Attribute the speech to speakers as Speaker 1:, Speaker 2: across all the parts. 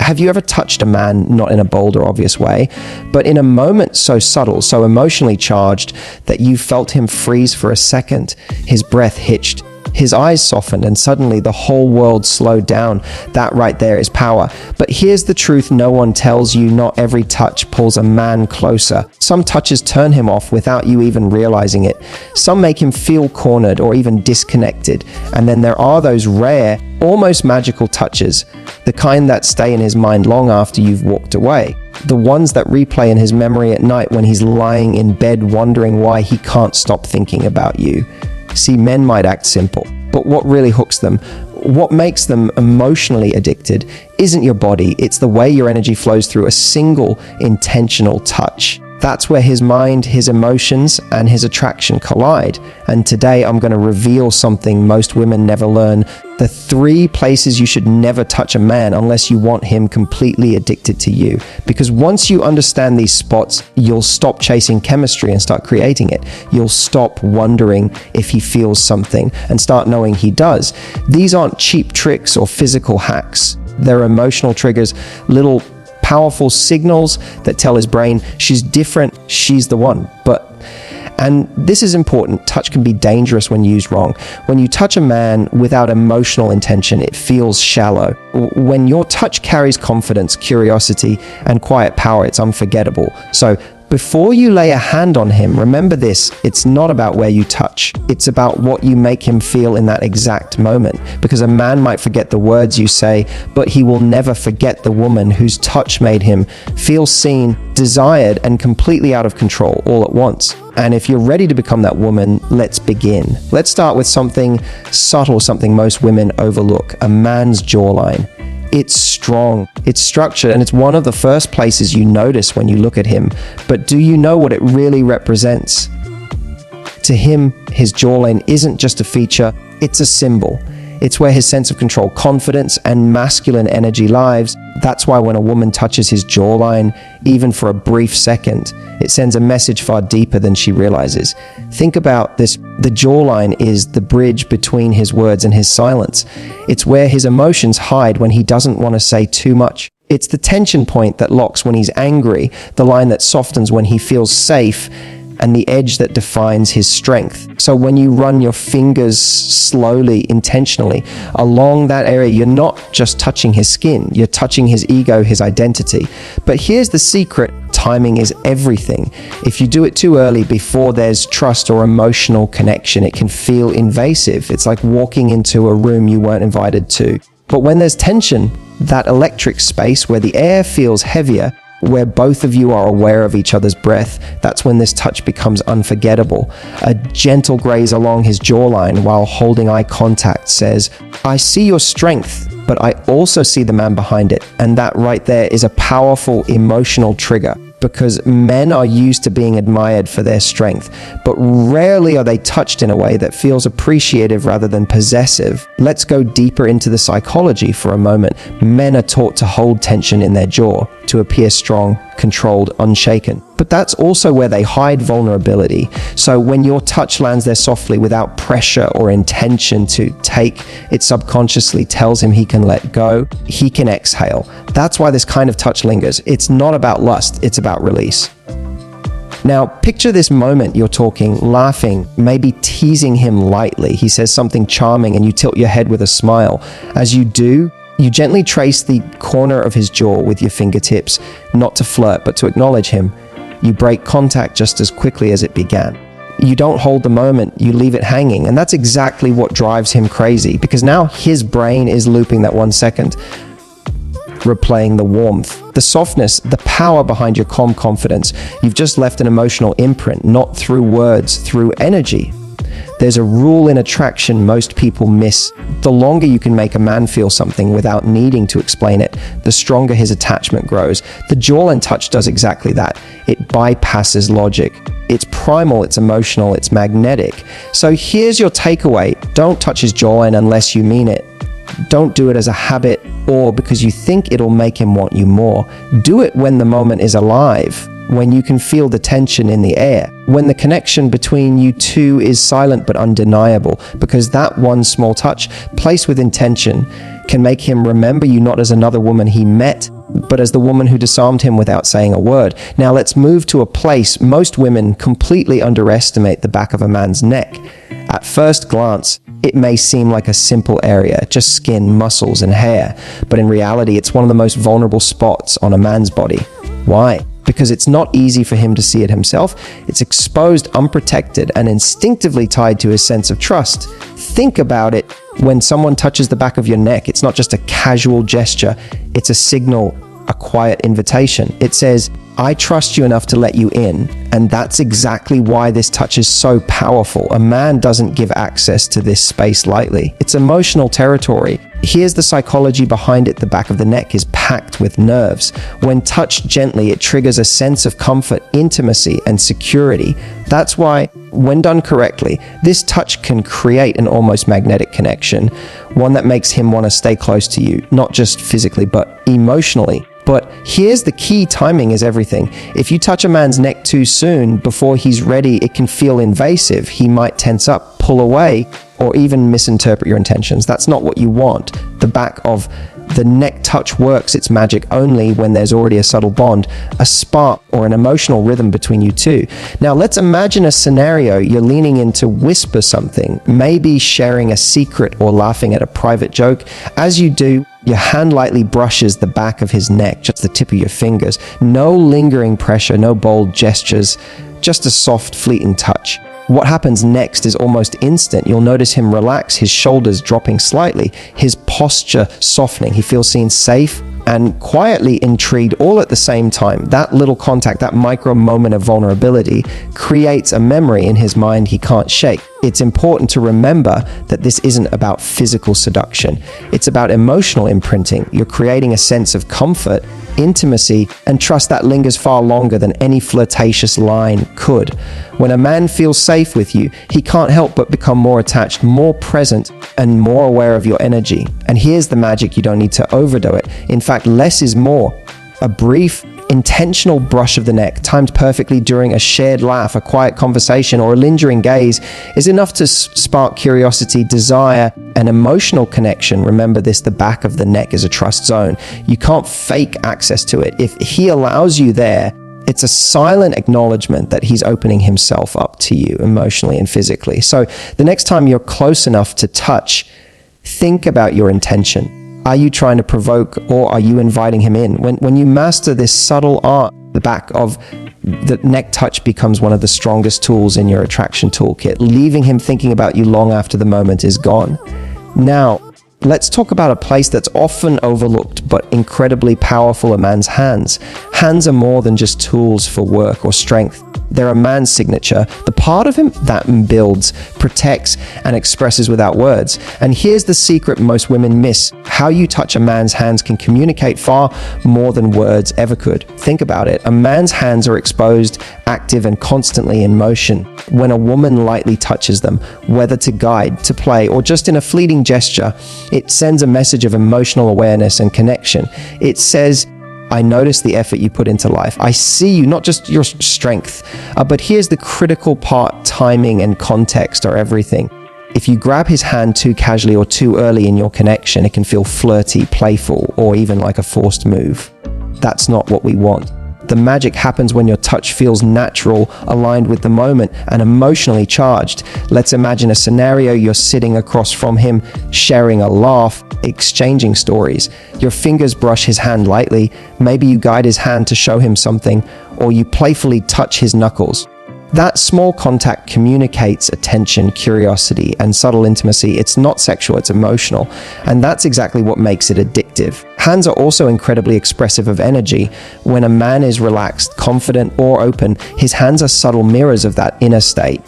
Speaker 1: Have you ever touched a man, not in a bold or obvious way, but in a moment so subtle, so emotionally charged, that you felt him freeze for a second, his breath hitched, his eyes softened, and suddenly the whole world slowed down? That right there is power. But here's the truth no one tells you: not every touch pulls a man closer. Some touches turn him off without you even realizing it. Some make him feel cornered or even disconnected. And then there are those rare, almost magical touches, the kind that stay in his mind long after you've walked away. The ones that replay in his memory at night when he's lying in bed wondering why he can't stop thinking about you. See, men might act simple, but what really hooks them, what makes them emotionally addicted, isn't your body, it's the way your energy flows through a single intentional touch. That's where his mind, his emotions, and his attraction collide. And today I'm going to reveal something most women never learn: the 3 places you should never touch a man unless you want him completely addicted to you. Because once you understand these spots, you'll stop chasing chemistry and start creating it. You'll stop wondering if he feels something and start knowing he does. These aren't cheap tricks or physical hacks. They're emotional triggers, little powerful signals that tell his brain she's different, she's the one. And this is important, touch can be dangerous when used wrong. When you touch a man without emotional intention, it feels shallow. When your touch carries confidence, curiosity, and quiet power, it's unforgettable. So before you lay a hand on him, remember this: it's not about where you touch, it's about what you make him feel in that exact moment. Because a man might forget the words you say, but he will never forget the woman whose touch made him feel seen, desired, and completely out of control all at once. And if you're ready to become that woman, let's begin. Let's start with something subtle, something most women overlook: a man's jawline. It's strong, it's structured, and it's one of the first places you notice when you look at him. But do you know what it really represents? To him, his jawline isn't just a feature, it's a symbol. It's where his sense of control, confidence, and masculine energy lives. That's why when a woman touches his jawline, even for a brief second, it sends a message far deeper than she realizes. Think about this: the jawline is the bridge between his words and his silence. It's where his emotions hide when he doesn't want to say too much. It's the tension point that locks when he's angry, the line that softens when he feels safe, and the edge that defines his strength. So when you run your fingers slowly, intentionally, along that area, you're not just touching his skin, you're touching his ego, his identity. But here's the secret: timing is everything. If you do it too early, before there's trust or emotional connection, it can feel invasive. It's like walking into a room you weren't invited to. But when there's tension, that electric space where the air feels heavier, where both of you are aware of each other's breath, that's when this touch becomes unforgettable. A gentle graze along his jawline while holding eye contact says, "I see your strength, but I also see the man behind it." And that right there is a powerful emotional trigger. Because men are used to being admired for their strength, but rarely are they touched in a way that feels appreciative rather than possessive. Let's go deeper into the psychology for a moment. Men are taught to hold tension in their jaw, to appear strong, controlled, unshaken. But that's also where they hide vulnerability. So when your touch lands there softly without pressure or intention to take, it subconsciously tells him he can let go, he can exhale. That's why this kind of touch lingers. It's not about lust, it's about release. Now, picture this moment: you're talking, laughing, maybe teasing him lightly. He says something charming and you tilt your head with a smile. As you do, you gently trace the corner of his jaw with your fingertips, not to flirt, but to acknowledge him. You break contact just as quickly as it began. You don't hold the moment, you leave it hanging. And that's exactly what drives him crazy, because now his brain is looping that 1 second, replaying the warmth, the softness, the power behind your calm confidence. You've just left an emotional imprint, not through words, through energy. There's a rule in attraction most people miss. The longer you can make a man feel something without needing to explain it, the stronger his attachment grows. The jawline touch does exactly that. It bypasses logic. It's primal, it's emotional, it's magnetic. So here's your takeaway: don't touch his jawline unless you mean it. Don't do it as a habit or because you think it'll make him want you more. Do it when the moment is alive, when you can feel the tension in the air, when the connection between you two is silent but undeniable, because that one small touch, placed with intention, can make him remember you not as another woman he met, but as the woman who disarmed him without saying a word. Now let's move to a place most women completely underestimate: the back of a man's neck. At first glance, it may seem like a simple area, just skin, muscles, and hair, but in reality, it's one of the most vulnerable spots on a man's body. Why? Because it's not easy for him to see it himself. It's exposed, unprotected, and instinctively tied to his sense of trust. Think about it. When someone touches the back of your neck, it's not just a casual gesture, it's a signal, a quiet invitation. It says, I trust you enough to let you in. And that's exactly why this touch is so powerful. A man doesn't give access to this space lightly. It's emotional territory. Here's the psychology behind it. The back of the neck is packed with nerves. When touched gently, it triggers a sense of comfort, intimacy, and security. That's why, when done correctly, this touch can create an almost magnetic connection, one that makes him want to stay close to you, not just physically, but emotionally. But here's the key: timing is everything. If you touch a man's neck too soon, before he's ready, it can feel invasive. He might tense up, pull away, or even misinterpret your intentions. That's not what you want. The back of the neck touch works its magic only when there's already a subtle bond, a spark, or an emotional rhythm between you two. Now let's imagine a scenario. You're leaning in to whisper something, maybe sharing a secret or laughing at a private joke. As you do, your hand lightly brushes the back of his neck, just the tip of your fingers. No lingering pressure, no bold gestures, just a soft, fleeting touch. What happens next is almost instant. You'll notice him relax, his shoulders dropping slightly, his posture softening. He feels seen, safe, and quietly intrigued all at the same time. That little contact, that micro moment of vulnerability, creates a memory in his mind he can't shake. It's important to remember that this isn't about physical seduction. It's about emotional imprinting. You're creating a sense of comfort, intimacy, and trust that lingers far longer than any flirtatious line could. When a man feels safe with you, he can't help but become more attached, more present, and more aware of your energy. And here's the magic: you don't need to overdo it. In fact, less is more. A brief, intentional brush of the neck, timed perfectly during a shared laugh, a quiet conversation, or a lingering gaze, is enough to spark curiosity, desire, and emotional connection. Remember this: the back of the neck is a trust zone. You can't fake access to it. If he allows you there, it's a silent acknowledgement that he's opening himself up to you emotionally and physically. So the next time you're close enough to touch, think about your intention. Are you trying to provoke, or are you inviting him in? When you master this subtle art, the back of the neck touch becomes one of the strongest tools in your attraction toolkit, leaving him thinking about you long after the moment is gone. Now, let's talk about a place that's often overlooked but incredibly powerful: a man's hands. Hands are more than just tools for work or strength. They're a man's signature, the part of him that builds, protects, and expresses without words. And here's the secret most women miss: how you touch a man's hands can communicate far more than words ever could. Think about it. A man's hands are exposed, active, and constantly in motion. When a woman lightly touches them, whether to guide, to play, or just in a fleeting gesture, it sends a message of emotional awareness and connection. It says, I notice the effort you put into life. I see you, not just your strength. But here's the critical part: timing and context are everything. If you grab his hand too casually or too early in your connection, it can feel flirty, playful, or even like a forced move. That's not what we want. The magic happens when your touch feels natural, aligned with the moment, and emotionally charged. Let's imagine a scenario: you're sitting across from him, sharing a laugh, exchanging stories. Your fingers brush his hand lightly. Maybe you guide his hand to show him something, or you playfully touch his knuckles. That small contact communicates attention, curiosity, and subtle intimacy. It's not sexual, it's emotional. And that's exactly what makes it addictive. Hands are also incredibly expressive of energy. When a man is relaxed, confident, or open, his hands are subtle mirrors of that inner state.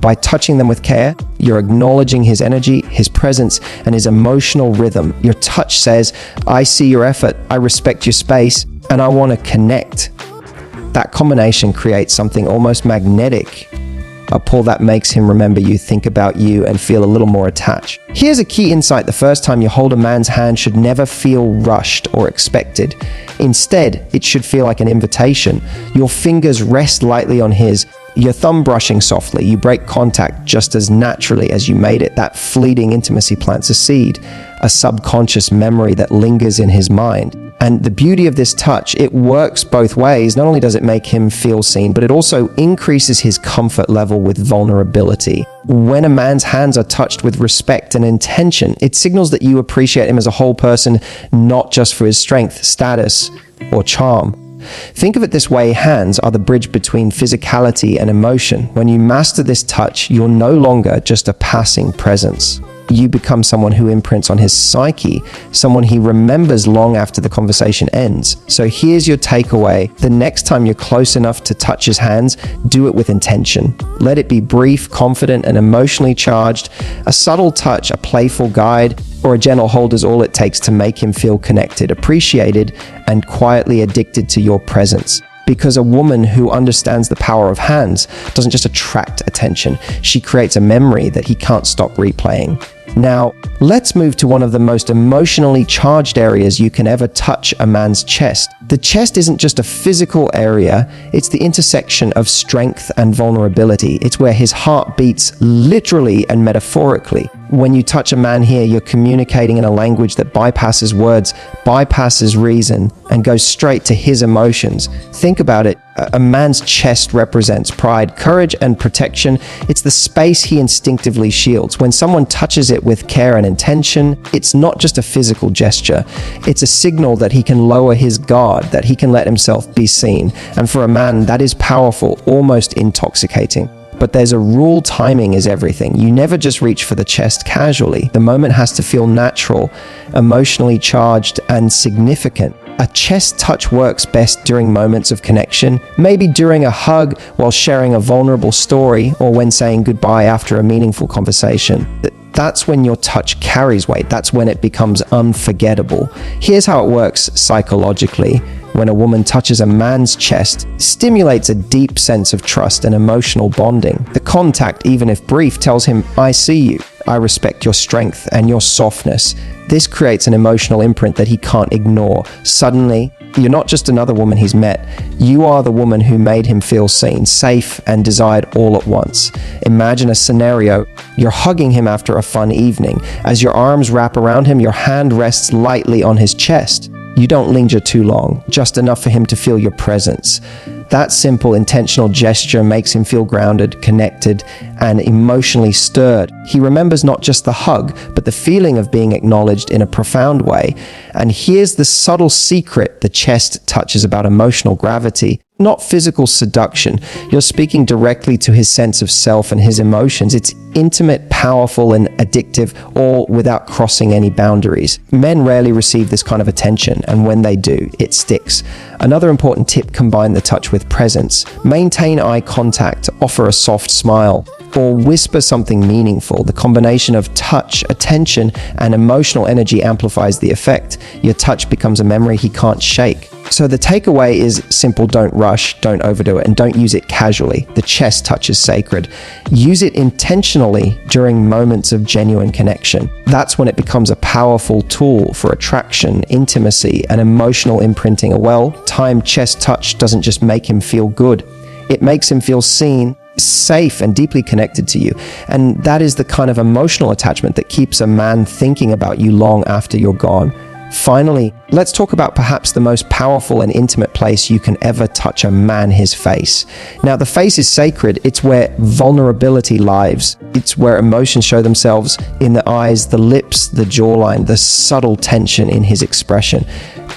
Speaker 1: By touching them with care, you're acknowledging his energy, his presence, and his emotional rhythm. Your touch says, I see your effort, I respect your space, and I want to connect. That combination creates something almost magnetic, a pull that makes him remember you, think about you, and feel a little more attached. Here's a key insight: the first time you hold a man's hand should never feel rushed or expected. Instead, it should feel like an invitation. Your fingers rest lightly on his. Your thumb brushing softly, you break contact just as naturally as you made it. That fleeting intimacy plants a seed, a subconscious memory that lingers in his mind. And the beauty of this touch, it works both ways. Not only does it make him feel seen, but it also increases his comfort level with vulnerability. When a man's hands are touched with respect and intention, it signals that you appreciate him as a whole person, not just for his strength, status, or charm. Think of it this way: hands are the bridge between physicality and emotion. When you master this touch, you're no longer just a passing presence. You become someone who imprints on his psyche, someone he remembers long after the conversation ends. So here's your takeaway. The next time you're close enough to touch his hands, do it with intention. Let it be brief, confident, and emotionally charged. A subtle touch, a playful guide, or a gentle hold is all it takes to make him feel connected, appreciated, and quietly addicted to your presence. Because a woman who understands the power of hands doesn't just attract attention, she creates a memory that he can't stop replaying. Now, let's move to one of the most emotionally charged areas you can ever touch a man's chest. The chest isn't just a physical area, it's the intersection of strength and vulnerability. It's where his heart beats literally and metaphorically. When you touch a man here, you're communicating in a language that bypasses words, bypasses reason, and goes straight to his emotions. Think about it. A man's chest represents pride, courage, and protection. It's the space he instinctively shields. When someone touches it with care and intention, it's not just a physical gesture. It's a signal that he can lower his guard, that he can let himself be seen. And for a man, that is powerful, almost intoxicating. But there's a rule: timing is everything. You never just reach for the chest casually. The moment has to feel natural, emotionally charged, and significant. A chest touch works best during moments of connection, maybe during a hug while sharing a vulnerable story, or when saying goodbye after a meaningful conversation. That's when your touch carries weight. That's when it becomes unforgettable. Here's how it works psychologically. When a woman touches a man's chest, it stimulates a deep sense of trust and emotional bonding. The contact, even if brief, tells him, "I see you. I respect your strength and your softness." This creates an emotional imprint that he can't ignore. Suddenly, you're not just another woman he's met. You are the woman who made him feel seen, safe, and desired all at once. Imagine a scenario. You're hugging him after a fun evening. As your arms wrap around him, your hand rests lightly on his chest. You don't linger too long, just enough for him to feel your presence. That simple, intentional gesture makes him feel grounded, connected, and emotionally stirred. He remembers not just the hug, but the feeling of being acknowledged in a profound way. And here's the subtle secret: the chest touch is about emotional gravity, not physical seduction. You're speaking directly to his sense of self and his emotions. It's intimate, powerful, and addictive, all without crossing any boundaries. Men rarely receive this kind of attention, and when they do, it sticks. Another important tip: combine the touch with presence. Maintain eye contact, offer a soft smile, or whisper something meaningful. The combination of touch, attention, and emotional energy amplifies the effect. Your touch becomes a memory he can't shake. So the takeaway is simple: don't rush, don't overdo it, and don't use it casually. The chest touch is sacred. Use it intentionally during moments of genuine connection. That's when it becomes a powerful tool for attraction, intimacy, and emotional imprinting. A well-timed chest touch doesn't just make him feel good, it makes him feel seen, safe, and deeply connected to you. And that is the kind of emotional attachment that keeps a man thinking about you long after you're gone. Finally, let's talk about perhaps the most powerful and intimate place you can ever touch a man: his face. Now, the face is sacred. It's where vulnerability lives. It's where emotions show themselves in the eyes, the lips, the jawline, the subtle tension in his expression.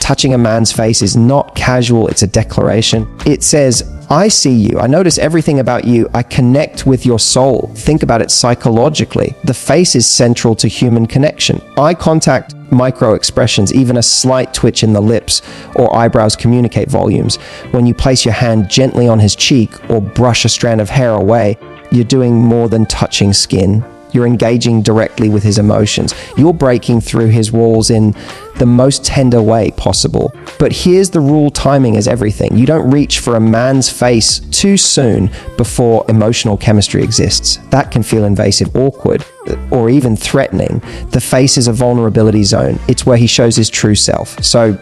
Speaker 1: Touching a man's face is not casual, it's a declaration. It says, "I see you. I notice everything about you. I connect with your soul." Think about it psychologically. The face is central to human connection. Eye contact, micro expressions, even a slight twitch in the lips or eyebrows communicate volumes. When you place your hand gently on his cheek or brush a strand of hair away, you're doing more than touching skin. You're engaging directly with his emotions. You're breaking through his walls in the most tender way possible. But here's the rule: timing is everything. You don't reach for a man's face too soon before emotional chemistry exists. That can feel invasive, awkward, or even threatening. The face is a vulnerability zone. It's where he shows his true self. So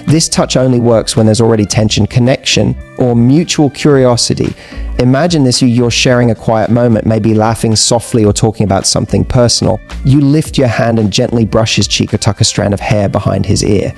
Speaker 1: this touch only works when there's already tension, connection, or mutual curiosity. Imagine this, you're sharing a quiet moment, maybe laughing softly or talking about something personal. You lift your hand and gently brush his cheek or tuck a strand of hair behind his ear.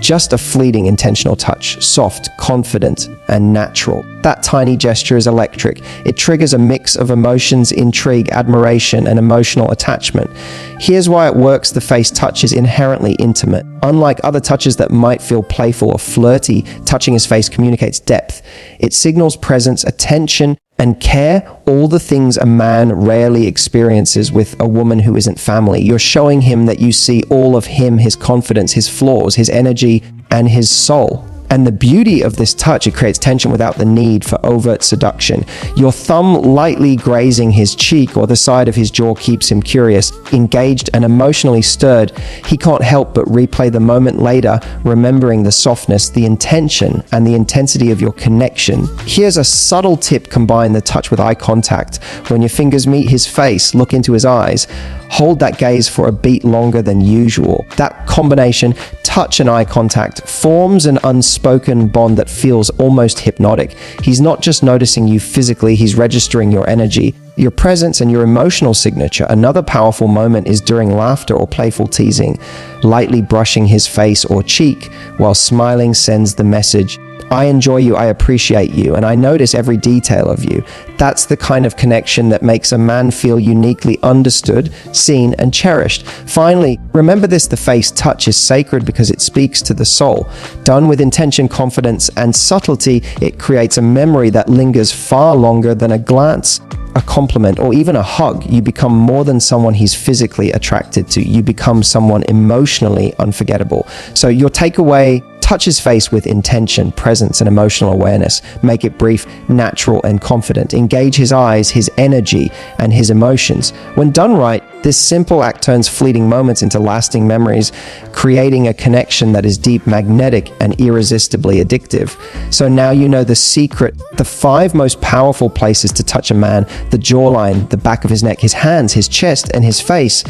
Speaker 1: Just a fleeting intentional touch, soft, confident, and natural. That tiny gesture is electric. It triggers a mix of emotions, intrigue, admiration, and emotional attachment. Here's why it works. The face touch is inherently intimate. Unlike other touches that might feel playful or flirty, touching his face communicates depth. It signals presence, attention, and care, all the things a man rarely experiences with a woman who isn't family. You're showing him that you see all of him, his confidence, his flaws, his energy, and his soul. And the beauty of this touch, it creates tension without the need for overt seduction. Your thumb lightly grazing his cheek or the side of his jaw keeps him curious, engaged, and emotionally stirred. He can't help but replay the moment later, remembering the softness, the intention, and the intensity of your connection. Here's a subtle tip: combine the touch with eye contact. When your fingers meet his face, look into his eyes. Hold that gaze for a beat longer than usual. That combination, touch and eye contact, forms an unspoken bond that feels almost hypnotic. He's not just noticing you physically, he's registering your energy, your presence, and your emotional signature. Another powerful moment is during laughter or playful teasing. Lightly brushing his face or cheek while smiling sends the message, I enjoy you, I appreciate you, and I notice every detail of you. That's the kind of connection that makes a man feel uniquely understood, seen, and cherished. Finally, remember this: the face touch is sacred because it speaks to the soul. Done with intention, confidence, and subtlety, it creates a memory that lingers far longer than a glance, a compliment, or even a hug. You become more than someone he's physically attracted to. You become someone emotionally unforgettable. So your takeaway: touch his face with intention, presence, and emotional awareness. Make it brief, natural, and confident. Engage his eyes, his energy, and his emotions. When done right, this simple act turns fleeting moments into lasting memories, creating a connection that is deep, magnetic, and irresistibly addictive. So now you know the secret, the 5 most powerful places to touch a man: the jawline, the back of his neck, his hands, his chest, and his face.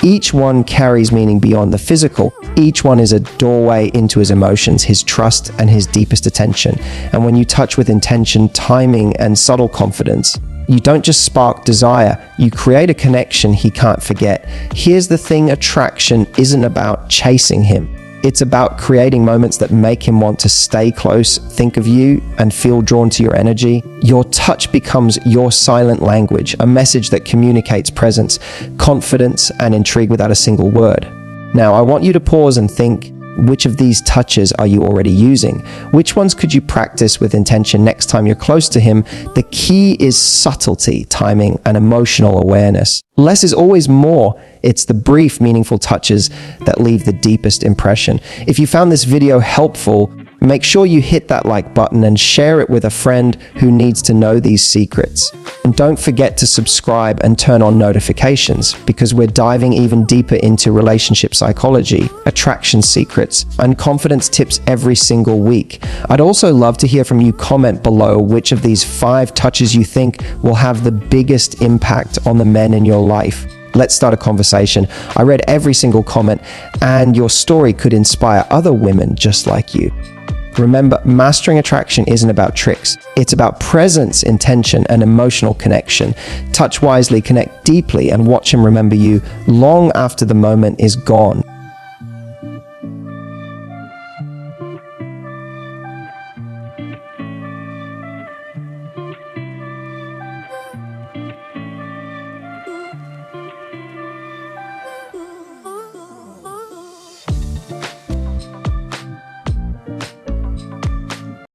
Speaker 1: Each one carries meaning beyond the physical. Each one is a doorway into his emotions, his trust, and his deepest attention. And when you touch with intention, timing, and subtle confidence, you don't just spark desire, you create a connection he can't forget. Here's the thing: attraction isn't about chasing him. It's about creating moments that make him want to stay close, think of you, and feel drawn to your energy. Your touch becomes your silent language, a message that communicates presence, confidence, and intrigue without a single word. Now, I want you to pause and think, which of these touches are you already using? Which ones could you practice with intention next time you're close to him? The key is subtlety, timing, and emotional awareness. Less is always more. It's the brief, meaningful touches that leave the deepest impression. If you found this video helpful, make sure you hit that like button and share it with a friend who needs to know these secrets. And don't forget to subscribe and turn on notifications, because we're diving even deeper into relationship psychology, attraction secrets, and confidence tips every single week. I'd also love to hear from you. Comment below which of these 5 touches you think will have the biggest impact on the men in your life. Let's start a conversation. I read every single comment, and your story could inspire other women just like you. Remember, mastering attraction isn't about tricks. It's about presence, intention, and emotional connection. Touch wisely, connect deeply, and watch him remember you long after the moment is gone.